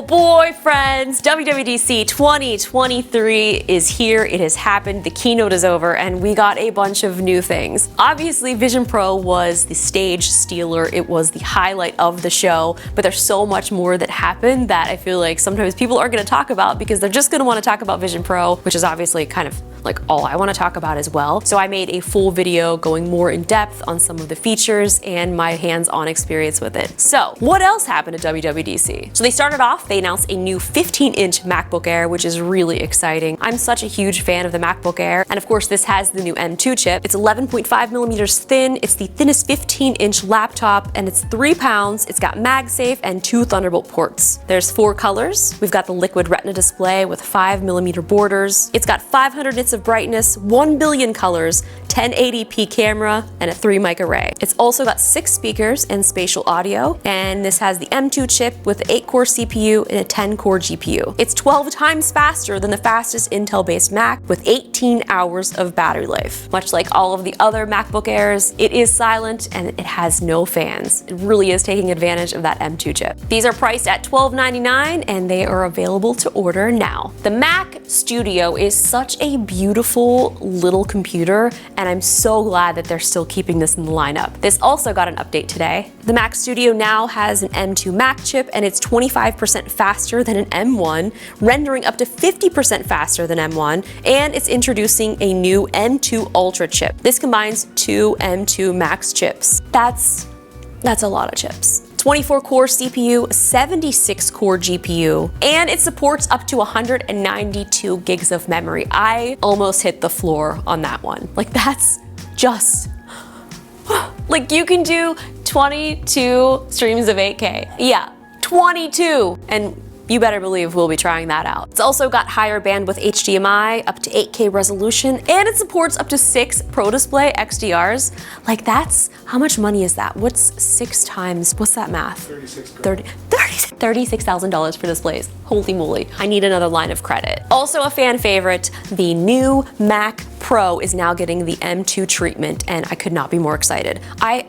Oh boy, friends, WWDC 2023 is here. It has happened. The keynote is over and we got a bunch of new things. Obviously, Vision Pro was the stage stealer. It was the highlight of the show, but there's so much more that happened that I feel like sometimes people are going to talk about because they're just going to want to talk about Vision Pro, which is obviously kind of like all I want to talk about as well. So I made a full video going more in depth on some of the features and my hands-on experience with it. So what else happened at WWDC? So they started off, they announced a new 15-inch MacBook Air, which is really exciting. I'm such a huge fan of the MacBook Air. And of course, this has the new M2 chip. It's 11.5 millimeters thin. It's the thinnest 15-inch laptop and it's 3 pounds. It's got MagSafe and 2 Thunderbolt ports. There's 4 colors. We've got the liquid retina display with 5mm borders. It's got 500 nits of brightness, 1 billion colors, 1080p camera, and a 3 mic array. It's also got 6 speakers and spatial audio, and this has the M2 chip with an 8-core CPU and a 10-core GPU. It's 12 times faster than the fastest Intel-based Mac with 18 hours of battery life. Much like all of the other MacBook Airs, it is silent and it has no fans. It really is taking advantage of that M2 chip. These are priced at $12.99 and they are available to order now. The Mac Studio is such a beautiful little computer, and I'm so glad that they're still keeping this in the lineup. This also got an update today. The Mac Studio now has an M2 Mac chip and it's 25% faster than an M1, rendering up to 50% faster than M1, and it's introducing a new M2 Ultra chip. This combines 2 M2 Max chips. That's a lot of chips. 24-core CPU, 76-core GPU, and it supports up to 192 gigs of memory. I almost hit the floor on that one. Like, that's just... like, you can do 22 streams of 8K. Yeah, 22! And you better believe we'll be trying that out. It's also got higher bandwidth HDMI, up to 8K resolution, and it supports up to 6 Pro Display XDRs. Like, that's, how much money is that? What's 6 times, what's that math? $36,000 for displays. Holy moly. I need another line of credit. Also a fan favorite, the new Mac Pro is now getting the M2 treatment, and I could not be more excited. I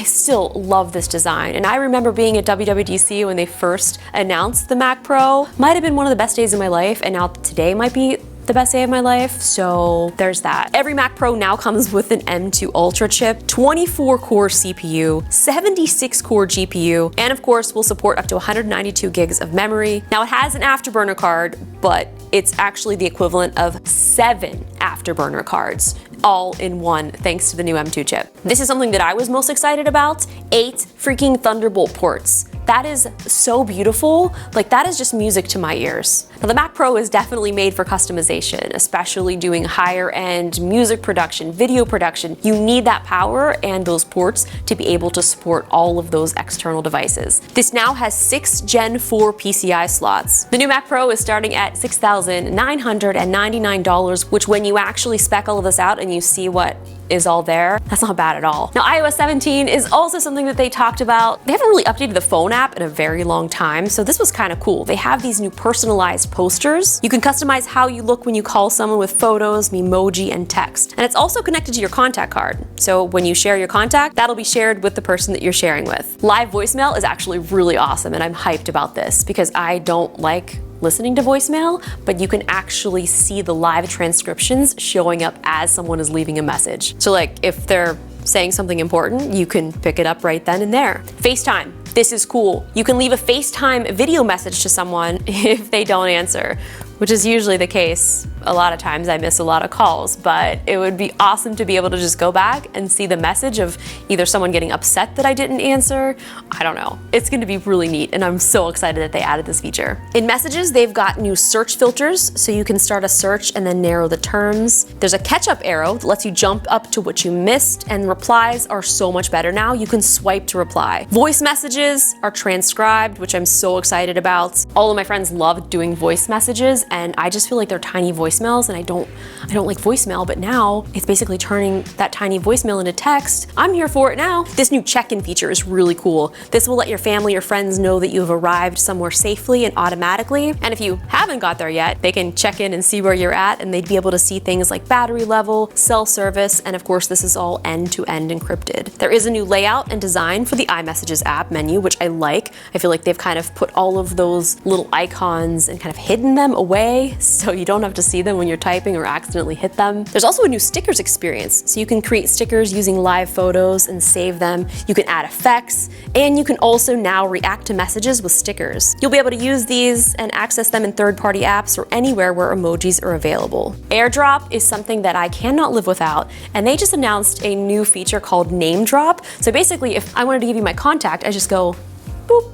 still love this design, and I remember being at WWDC when they first announced the Mac Pro. Might have been one of the best days of my life, and now today might be the best day of my life, so there's that. Every Mac Pro now comes with an M2 Ultra chip, 24-core CPU, 76-core GPU, and of course will support up to 192 gigs of memory. Now it has an afterburner card, but it's actually the equivalent of 7 afterburner cards, all in one, thanks to the new M2 chip. This is something that I was most excited about, 8 freaking Thunderbolt ports. That is so beautiful. Like, that is just music to my ears. Now, the Mac Pro is definitely made for customization, especially doing higher end music production, video production. You need that power and those ports to be able to support all of those external devices. This now has 6 Gen 4 PCI slots. The new Mac Pro is starting at $6,999, which when you actually spec all of this out and you see what is all there, that's not bad at all. Now, iOS 17 is also something that they talked about. They haven't really updated the phone app in a very long time, so this was kind of cool. They have these new personalized posters. You can customize how you look when you call someone with photos, memoji, and text. And it's also connected to your contact card. So when you share your contact, that'll be shared with the person that you're sharing with. Live voicemail is actually really awesome, and I'm hyped about this because I don't like listening to voicemail, but you can actually see the live transcriptions showing up as someone is leaving a message. So like, if they're saying something important, you can pick it up right then and there. FaceTime. This is cool. You can leave a FaceTime video message to someone if they don't answer, which is usually the case. A lot of times I miss a lot of calls, but it would be awesome to be able to just go back and see the message of either someone getting upset that I didn't answer. I don't know. It's going to be really neat, and I'm so excited that they added this feature. In Messages, they've got new search filters, so you can start a search and then narrow the terms. There's a catch-up arrow that lets you jump up to what you missed, and replies are so much better now. You can swipe to reply. Voice messages are transcribed, which I'm so excited about. All of my friends love doing voice messages, and I just feel like they're tiny voicemails, and I don't like voicemail, but now it's basically turning that tiny voicemail into text. I'm here for it now. This new check-in feature is really cool. This will let your family or friends know that you have arrived somewhere safely and automatically. And if you haven't got there yet, they can check in and see where you're at, and they'd be able to see things like battery level, cell service, and of course this is all end-to-end encrypted. There is a new layout and design for the iMessages app menu, which I like. I feel like they've kind of put all of those little icons and kind of hidden them away so you don't have to see them when you're typing or accidentally hit them. There's also a new stickers experience, so you can create stickers using live photos and save them. You can add effects, and you can also now react to messages with stickers. You'll be able to use these and access them in third-party apps or anywhere where emojis are available. AirDrop is something that I cannot live without, and they just announced a new feature called Name Drop. So basically, if I wanted to give you my contact, I just go boop,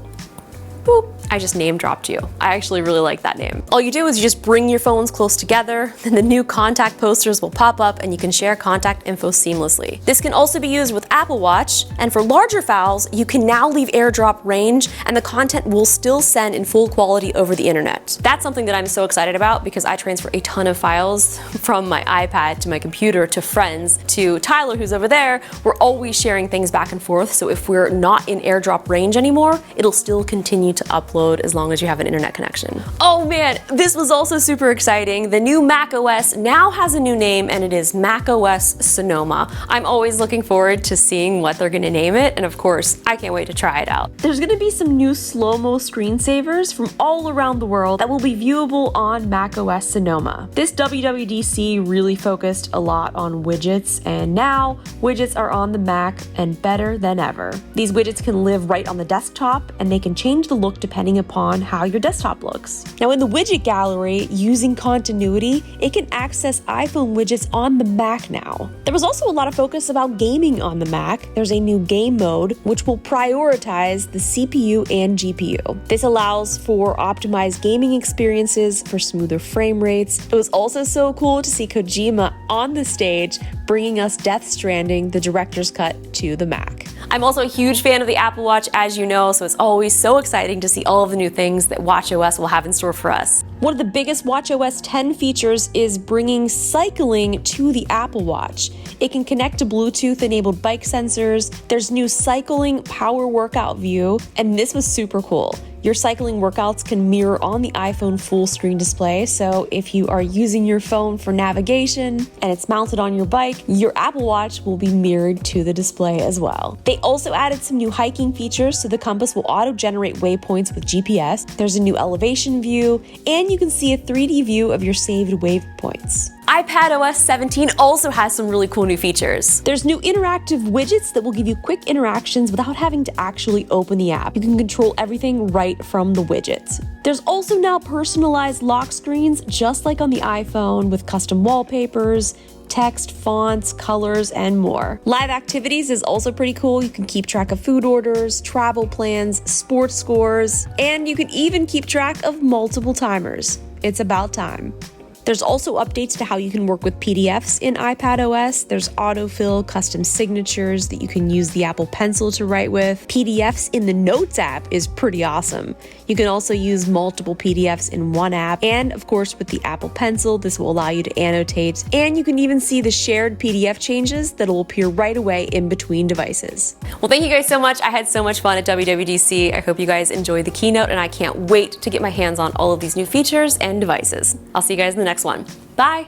boop. I just name dropped you. I actually really like that name. All you do is you just bring your phones close together, then the new contact posters will pop up and you can share contact info seamlessly. This can also be used with Apple Watch, and for larger files, you can now leave AirDrop range and the content will still send in full quality over the internet. That's something that I'm so excited about because I transfer a ton of files from my iPad to my computer to friends to Tyler, who's over there. We're always sharing things back and forth, so if we're not in AirDrop range anymore, it'll still continue to upload as long as you have an internet connection. Oh man, this was also super exciting. The new macOS now has a new name, and it is macOS Sonoma. I'm always looking forward to seeing what they're gonna name it, and of course, I can't wait to try it out. There's gonna be some new slow-mo screensavers from all around the world that will be viewable on macOS Sonoma. This WWDC really focused a lot on widgets, and now widgets are on the Mac and better than ever. These widgets can live right on the desktop, and they can change the look depending upon how your desktop looks. Now in the widget gallery, using continuity, it can access iPhone widgets on the Mac now. There was also a lot of focus about gaming on the Mac. There's a new game mode, which will prioritize the CPU and GPU. This allows for optimized gaming experiences for smoother frame rates. It was also so cool to see Kojima on the stage, bringing us Death Stranding, the director's cut, to the Mac. I'm also a huge fan of the Apple Watch, as you know, so it's always so exciting to see all of the new things that WatchOS will have in store for us. One of the biggest WatchOS 10 features is bringing cycling to the Apple Watch. It can connect to Bluetooth-enabled bike sensors. There's new cycling power workout view, and this was super cool. Your cycling workouts can mirror on the iPhone full screen display, so if you are using your phone for navigation and it's mounted on your bike, your Apple Watch will be mirrored to the display as well. They also added some new hiking features, so the compass will auto-generate waypoints with GPS. There's a new elevation view, and you can see a 3D view of your saved waypoints. iPadOS 17 also has some really cool new features. There's new interactive widgets that will give you quick interactions without having to actually open the app. You can control everything right from the widgets. There's also now personalized lock screens, just like on the iPhone, with custom wallpapers, text, fonts, colors, and more. Live Activities is also pretty cool. You can keep track of food orders, travel plans, sports scores, and you can even keep track of multiple timers. It's about time. There's also updates to how you can work with PDFs in iPadOS. There's autofill, custom signatures that you can use the Apple Pencil to write with. PDFs in the Notes app is pretty awesome. You can also use multiple PDFs in one app. And of course, with the Apple Pencil, this will allow you to annotate. And you can even see the shared PDF changes that will appear right away in between devices. Well, thank you guys so much. I had so much fun at WWDC. I hope you guys enjoyed the keynote, and I can't wait to get my hands on all of these new features and devices. I'll see you guys in the next one. Bye.